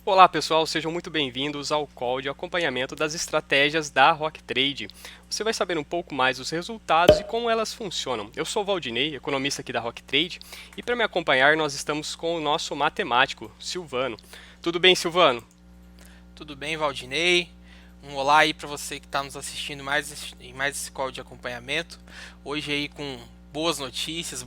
Olá pessoal, sejam muito bem-vindos ao call de acompanhamento das estratégias da Rock Trade. Você vai saber um pouco mais dos resultados e como elas funcionam. Eu sou o Valdinei, economista aqui da Rock Trade, e para me acompanhar nós estamos com o nosso matemático, Silvano. Tudo bem, Silvano? Tudo bem, Valdinei? Um olá aí para você que está nos assistindo em mais esse call de acompanhamento. Hoje aí com boas notícias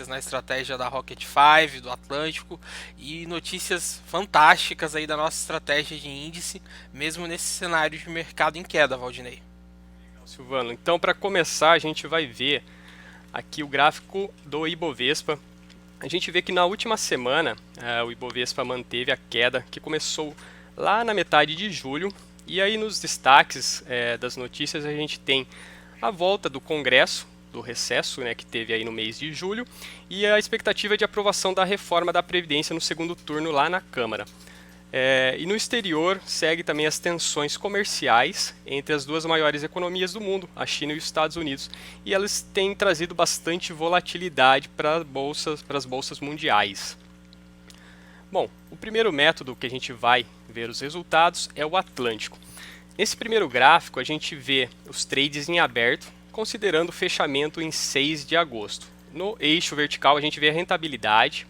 na estratégia da Rocket 5, do Atlântico, e notícias fantásticas aí da nossa estratégia de índice, mesmo nesse cenário de mercado em queda, Valdinei. Silvano, então para começar a gente vai ver aqui o gráfico do Ibovespa. A gente vê que na última semana o Ibovespa manteve a queda que começou lá na metade de julho. E aí nos destaques das notícias a gente tem a volta do Congresso, do recesso que teve aí no mês de julho, e a expectativa de aprovação da reforma da Previdência no segundo turno lá na Câmara. E no exterior segue também as tensões comerciais entre as duas maiores economias do mundo, a China e os Estados Unidos, e elas têm trazido bastante volatilidade para as bolsas mundiais. Bom, o primeiro método que a gente vai ver os resultados é o Atlântico. Nesse primeiro gráfico a gente vê os trades em aberto, considerando o fechamento em 6 de agosto. No eixo vertical a gente vê a rentabilidade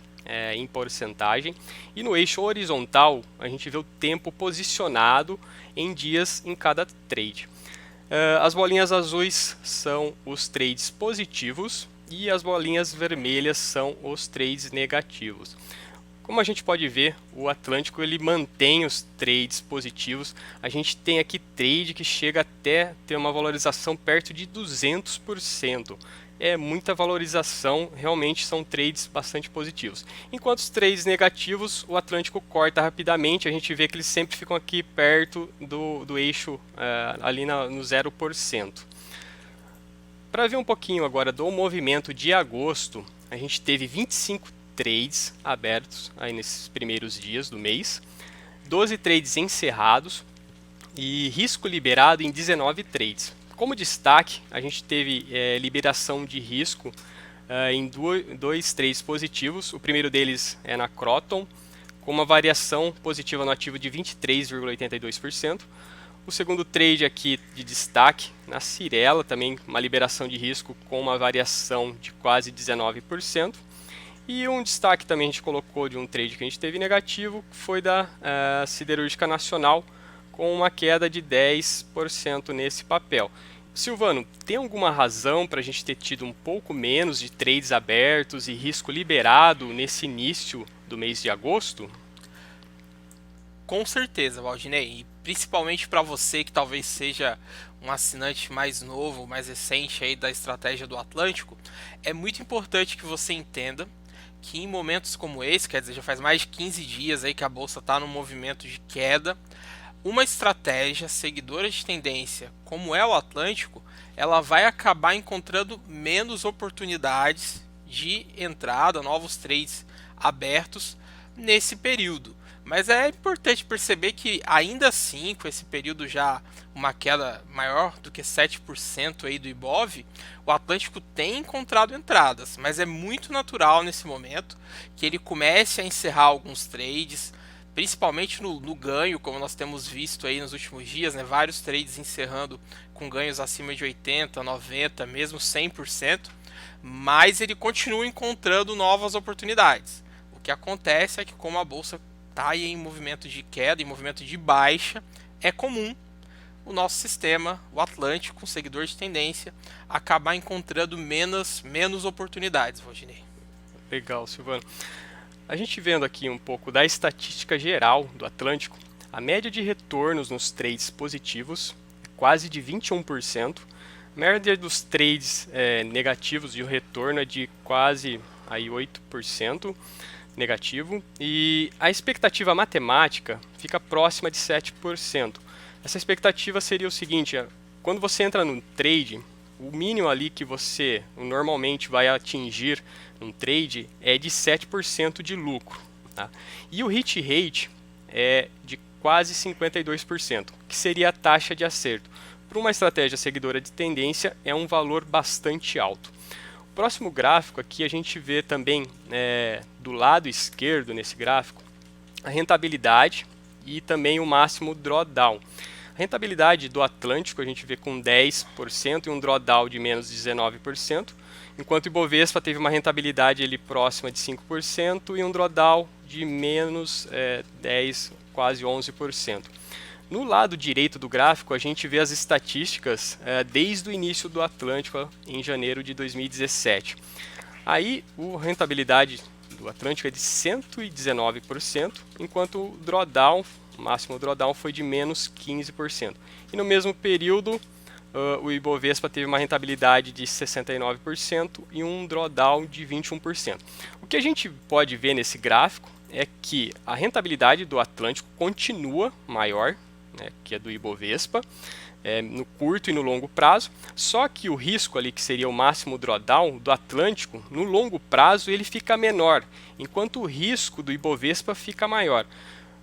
em porcentagem, e no eixo horizontal a gente vê o tempo posicionado em dias em cada trade. As bolinhas azuis são os trades positivos e as bolinhas vermelhas são os trades negativos. Como a gente pode ver, o Atlântico ele mantém os trades positivos. A gente tem aqui trade que chega até ter uma valorização perto de 200%. É muita valorização, realmente são trades bastante positivos. Enquanto os trades negativos, o Atlântico corta rapidamente, a gente vê que eles sempre ficam aqui perto do eixo, ali no 0%. Para ver um pouquinho agora do movimento de agosto, a gente teve 25 trades abertos aí nesses primeiros dias do mês, 12 trades encerrados e risco liberado em 19 trades. Como destaque, a gente teve liberação de risco em dois trades positivos. O primeiro deles é na Croton, com uma variação positiva no ativo de 23,82%. O segundo trade aqui de destaque na Cyrela, também uma liberação de risco com uma variação de quase 19%. E um destaque também a gente colocou de um trade que a gente teve negativo, que foi da Siderúrgica Nacional, com uma queda de 10% nesse papel. Silvano, tem alguma razão para a gente ter tido um pouco menos de trades abertos e risco liberado nesse início do mês de agosto? Com certeza, Valdinei, e principalmente para você que talvez seja um assinante mais novo, mais recente aí da estratégia do Atlântico, é muito importante que você entenda que em momentos como esse, quer dizer, já faz mais de 15 dias aí que a bolsa está num movimento de queda, uma estratégia seguidora de tendência como é o Atlântico, ela vai acabar encontrando menos oportunidades de entrada, novos trades abertos nesse período. Mas é importante perceber que ainda assim, com esse período já uma queda maior do que 7% aí do Ibov, o Atlântico tem encontrado entradas, mas é muito natural nesse momento que ele comece a encerrar alguns trades, principalmente no ganho, como nós temos visto aí nos últimos dias, né, vários trades encerrando com ganhos acima de 80, 90, mesmo 100%, mas ele continua encontrando novas oportunidades. O que acontece é que como a bolsa está aí em movimento de queda, em movimento de baixa, é comum o nosso sistema, o Atlântico, um seguidor de tendência, acabar encontrando menos oportunidades, Valdinei. Legal, Silvano. A gente vendo aqui um pouco da estatística geral do Atlântico, a média de retornos nos trades positivos é quase de 21%, a média dos trades negativos e o retorno é de quase aí 8%. Negativo, e a expectativa matemática fica próxima de 7%. Essa expectativa seria o seguinte: quando você entra no trade, o mínimo ali que você normalmente vai atingir num trade é de 7% de lucro. Tá? E o hit rate é de quase 52%, que seria a taxa de acerto. Para uma estratégia seguidora de tendência, é um valor bastante alto. Próximo gráfico aqui a gente vê também do lado esquerdo nesse gráfico a rentabilidade e também o máximo drawdown. A rentabilidade do Atlântico a gente vê com 10% e um drawdown de menos 19%, enquanto o Ibovespa teve uma rentabilidade ali próxima de 5% e um drawdown de menos 10%, quase 11%. No lado direito do gráfico, a gente vê as estatísticas desde o início do Atlântico, em janeiro de 2017. Aí, a rentabilidade do Atlântico é de 119%, enquanto o máximo drawdown foi de menos 15%. E no mesmo período, o Ibovespa teve uma rentabilidade de 69% e um drawdown de 21%. O que a gente pode ver nesse gráfico é que a rentabilidade do Atlântico continua maior, que é do Ibovespa, no curto e no longo prazo, só que o risco ali, que seria o máximo drawdown do Atlântico, no longo prazo ele fica menor, enquanto o risco do Ibovespa fica maior.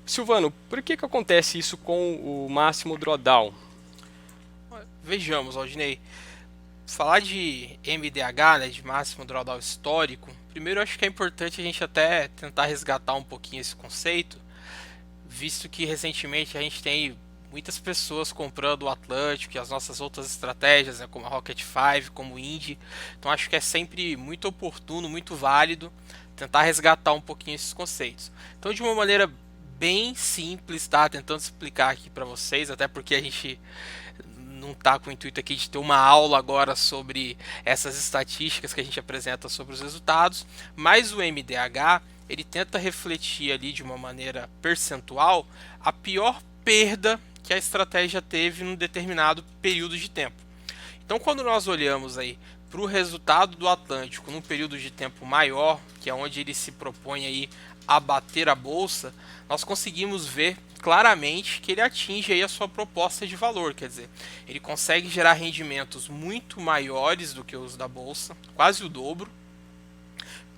Silvano, por que acontece isso com o máximo drawdown? Vejamos, Aldinei, falar de MDH, de máximo drawdown histórico, primeiro eu acho que é importante a gente até tentar resgatar um pouquinho esse conceito, visto que recentemente a gente tem muitas pessoas comprando o Atlântico e as nossas outras estratégias, como a Rocket 5, como o Indy. Então acho que é sempre muito oportuno, muito válido tentar resgatar um pouquinho esses conceitos. Então, de uma maneira bem simples, tá? Tentando explicar aqui para vocês, até porque a gente não está com o intuito aqui de ter uma aula agora sobre essas estatísticas que a gente apresenta sobre os resultados, mas o MDH ele tenta refletir ali de uma maneira percentual a pior perda que a estratégia teve num determinado período de tempo. Então, quando nós olhamos aí para o resultado do Atlântico num período de tempo maior, que é onde ele se propõe aí a bater a bolsa, nós conseguimos ver claramente que ele atinge aí a sua proposta de valor, quer dizer, ele consegue gerar rendimentos muito maiores do que os da bolsa, quase o dobro,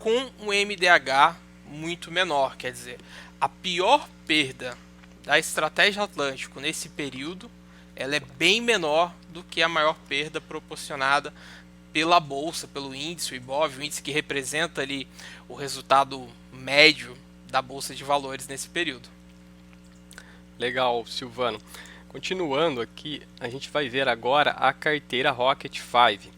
com um MDH muito menor, quer dizer, a pior perda da estratégia Atlântico nesse período, ela é bem menor do que a maior perda proporcionada pela bolsa, pelo índice, o Ibov, o índice que representa ali o resultado médio da bolsa de valores nesse período. Legal, Silvano. Continuando aqui, a gente vai ver agora a carteira Rocket 5.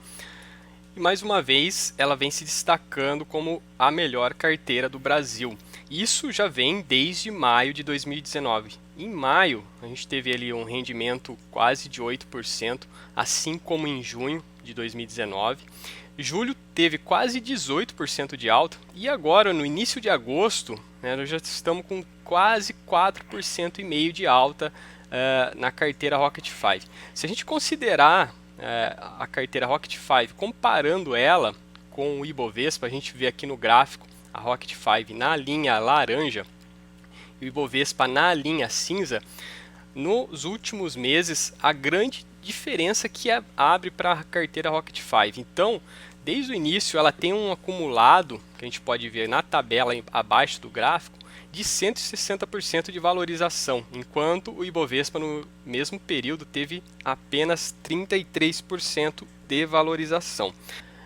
E mais uma vez, ela vem se destacando como a melhor carteira do Brasil. Isso já vem desde maio de 2019. Em maio, a gente teve ali um rendimento quase de 8%, assim como em junho de 2019. Julho teve quase 18% de alta e agora, no início de agosto, nós já estamos com quase 4,5% de alta na carteira Rocket 5. Se a gente considerar a carteira Rocket 5, comparando ela com o Ibovespa, a gente vê aqui no gráfico a Rocket 5 na linha laranja e o Ibovespa na linha cinza. Nos últimos meses, a grande diferença que abre para a carteira Rocket 5. Então, desde o início, ela tem um acumulado, que a gente pode ver na tabela abaixo do gráfico, de 160% de valorização, enquanto o Ibovespa no mesmo período teve apenas 33% de valorização.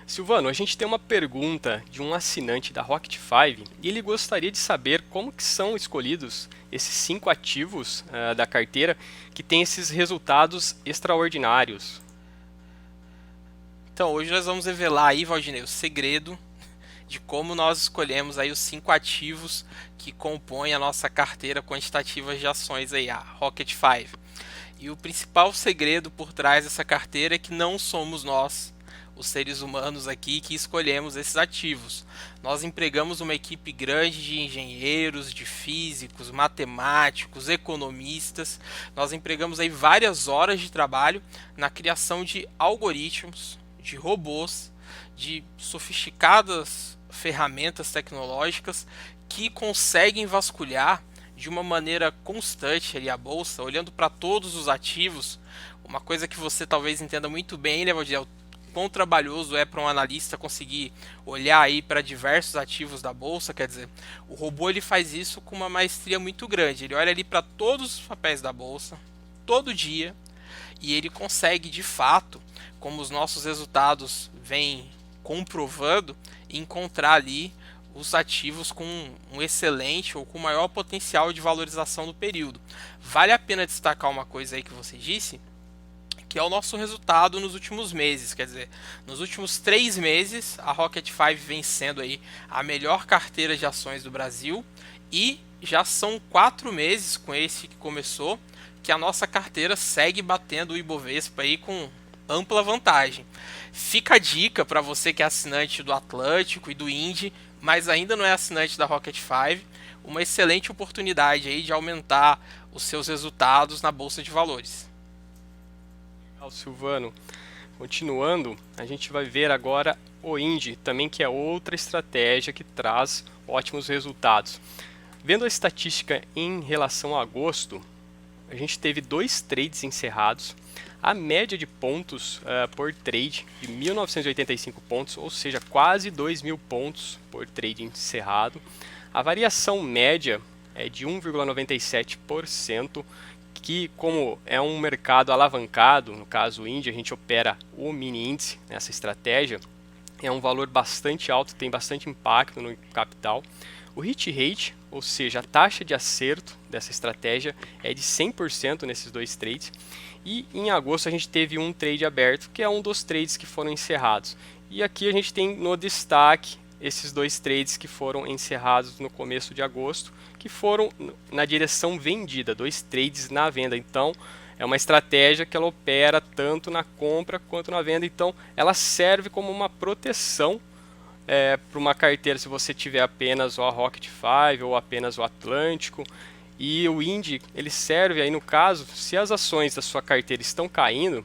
Silvano, a gente tem uma pergunta de um assinante da Rocket 5 e ele gostaria de saber como que são escolhidos esses 5 ativos da carteira que têm esses resultados extraordinários. Então, hoje nós vamos revelar aí, Valdinei, o segredo de como nós escolhemos aí os 5 ativos que compõem a nossa carteira quantitativa de ações aí, a Rocket 5. E o principal segredo por trás dessa carteira é que não somos nós, os seres humanos aqui, que escolhemos esses ativos. Nós empregamos uma equipe grande de engenheiros, de físicos, matemáticos, economistas. Nós empregamos aí várias horas de trabalho na criação de algoritmos, de robôs, de sofisticadas ferramentas tecnológicas que conseguem vasculhar de uma maneira constante ali a bolsa, olhando para todos os ativos. Uma coisa que você talvez entenda muito bem, né, Valdir, é o quão trabalhoso é para um analista conseguir olhar aí para diversos ativos da bolsa. Quer dizer, o robô ele faz isso com uma maestria muito grande. Ele olha ali para todos os papéis da bolsa, todo dia, e ele consegue de fato, como os nossos resultados vêm comprovando e encontrar ali os ativos com um excelente ou com maior potencial de valorização do período. Vale a pena destacar uma coisa aí que você disse, que é o nosso resultado nos últimos meses. Quer dizer, nos últimos 3 meses, a Rocket 5 vem sendo aí a melhor carteira de ações do Brasil, e já são 4 meses com esse que começou, que a nossa carteira segue batendo o Ibovespa aí com ampla vantagem. Fica a dica para você que é assinante do Atlântico e do Indy, mas ainda não é assinante da Rocket 5, uma excelente oportunidade aí de aumentar os seus resultados na Bolsa de Valores. Silvano, continuando, a gente vai ver agora o Indy, também, que é outra estratégia que traz ótimos resultados. Vendo a estatística em relação a agosto, a gente teve 2 trades encerrados, a média de pontos por trade de 1.985 pontos, ou seja, quase 2.000 pontos por trade encerrado. A variação média é de 1,97%, que, como é um mercado alavancado, no caso o Indy, a gente opera o mini índice nessa estratégia, é um valor bastante alto, tem bastante impacto no capital. O hit rate, ou seja, a taxa de acerto dessa estratégia, é de 100% nesses 2 trades. E em agosto a gente teve um trade aberto, que é um dos trades que foram encerrados. E aqui a gente tem no destaque esses 2 trades que foram encerrados no começo de agosto, que foram na direção vendida, 2 trades na venda. Então é uma estratégia que ela opera tanto na compra quanto na venda. Então ela serve como uma proteção para uma carteira, se você tiver apenas a Rocket 5 ou apenas o Atlântico. E o Indy, ele serve aí no caso, se as ações da sua carteira estão caindo,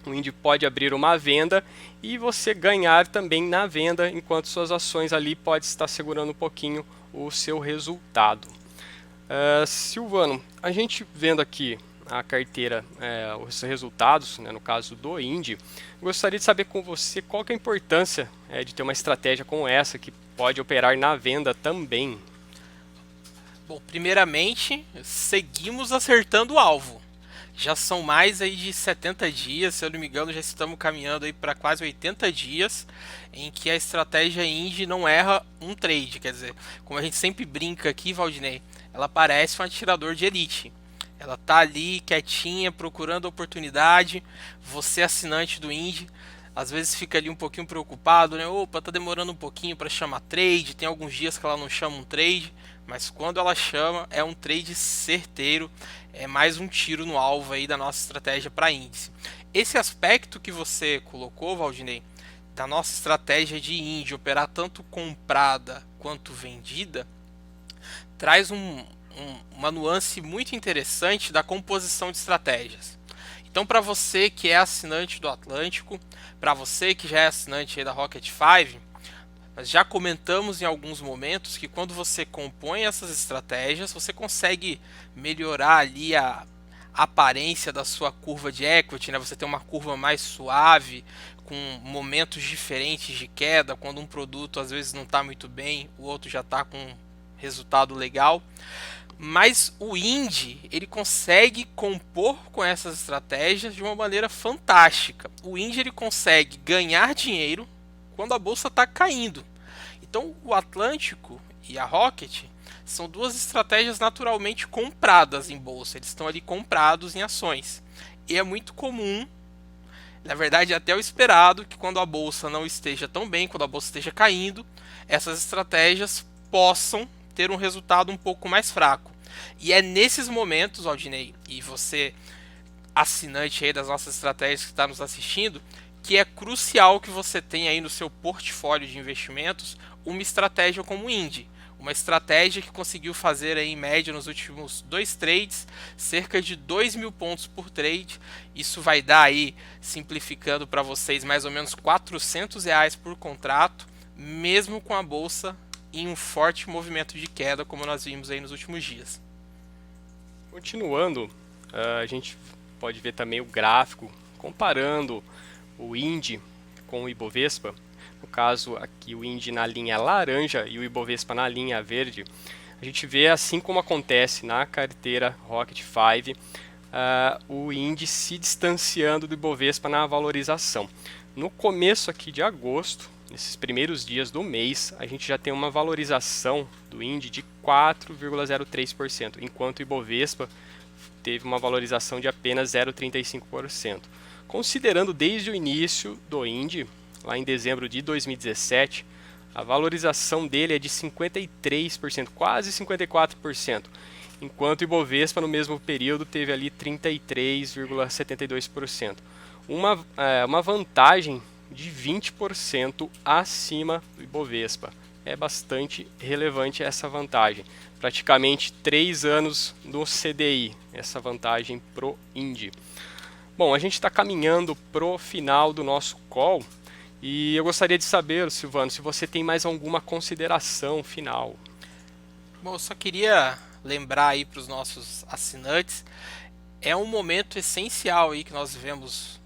o Indy pode abrir uma venda e você ganhar também na venda, enquanto suas ações ali podem estar segurando um pouquinho o seu resultado. Silvano, a gente vendo aqui a carteira, os resultados, né, no caso do Indy, gostaria de saber com você qual que é a importância de ter uma estratégia como essa, que pode operar na venda também. Bom, primeiramente, seguimos acertando o alvo. Já são mais aí de 70 dias, se eu não me engano, já estamos caminhando aí para quase 80 dias em que a estratégia Indy não erra um trade. Quer dizer, como a gente sempre brinca aqui, Valdinei, ela parece um atirador de elite. Ela tá ali quietinha, procurando oportunidade. Você, assinante do Indy, às vezes fica ali um pouquinho preocupado, né? Opa, tá demorando um pouquinho para chamar trade. Tem alguns dias que ela não chama um trade, mas quando ela chama é um trade certeiro. É mais um tiro no alvo aí da nossa estratégia para índice. Esse aspecto que você colocou, Valdinei, da nossa estratégia de Indy operar tanto comprada quanto vendida, traz uma nuance muito interessante da composição de estratégias. Então, para você que é assinante do Atlântico, para você que já é assinante aí da Rocket 5, nós já comentamos em alguns momentos que quando você compõe essas estratégias, você consegue melhorar ali a aparência da sua curva de equity, né? Você tem uma curva mais suave, com momentos diferentes de queda, quando um produto às vezes não está muito bem, o outro já está com um resultado legal. Mas o Indy, ele consegue compor com essas estratégias de uma maneira fantástica. O Indy, ele consegue ganhar dinheiro quando a bolsa está caindo. Então, o Atlântico e a Rocket são 2 estratégias naturalmente compradas em bolsa. Eles estão ali comprados em ações. E é muito comum, na verdade, até o esperado, que quando a bolsa não esteja tão bem, quando a bolsa esteja caindo, essas estratégias possam ter um resultado um pouco mais fraco. E é nesses momentos, Aldinei, e você, assinante aí das nossas estratégias que está nos assistindo, que é crucial que você tenha aí no seu portfólio de investimentos uma estratégia como o Indy. Uma estratégia que conseguiu fazer aí, em média nos últimos 2 trades cerca de 2.000 pontos por trade. Isso vai dar aí, simplificando para vocês, mais ou menos R$ 400 por contrato, mesmo com a bolsa em um forte movimento de queda, como nós vimos aí nos últimos dias. Continuando, a gente pode ver também o gráfico comparando o Indy com o Ibovespa. No caso aqui o Indy na linha laranja e o Ibovespa na linha verde. A gente vê, assim como acontece na carteira Rocket 5, o Indy se distanciando do Ibovespa na valorização. No começo aqui de agosto, nesses primeiros dias do mês, a gente já tem uma valorização do índice de 4,03%, enquanto o Ibovespa teve uma valorização de apenas 0,35%. Considerando desde o início do índice, lá em dezembro de 2017, a valorização dele é de 53%, quase 54%, enquanto o Ibovespa no mesmo período teve ali 33,72%. Uma vantagem de 20% acima do Ibovespa. É bastante relevante essa vantagem. Praticamente 3 anos no CDI, essa vantagem pro índice. Bom, a gente está caminhando pro final do nosso call e eu gostaria de saber, Silvano, se você tem mais alguma consideração final. Bom, eu só queria lembrar aí para os nossos assinantes, é um momento essencial aí que nós vivemos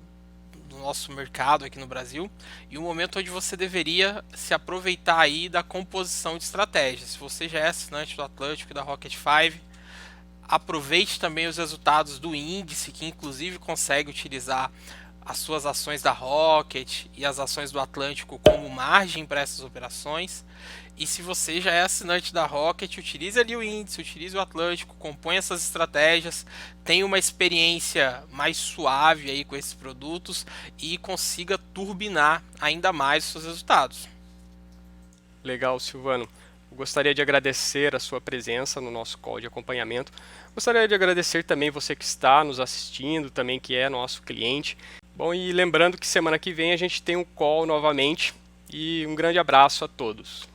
no nosso mercado aqui no Brasil e um momento onde você deveria se aproveitar aí da composição de estratégias. Se você já é assinante do Atlântico e da Rocket 5, aproveite também os resultados do índice, que inclusive consegue utilizar as suas ações da Rocket e as ações do Atlântico como margem para essas operações. E se você já é assinante da Rocket, utilize ali o índice, utilize o Atlântico, compõe essas estratégias, tenha uma experiência mais suave aí com esses produtos e consiga turbinar ainda mais os seus resultados. Legal, Silvano. Eu gostaria de agradecer a sua presença no nosso call de acompanhamento. Gostaria de agradecer também você que está nos assistindo, também que é nosso cliente. Bom, e lembrando que semana que vem a gente tem um call novamente. E um grande abraço a todos.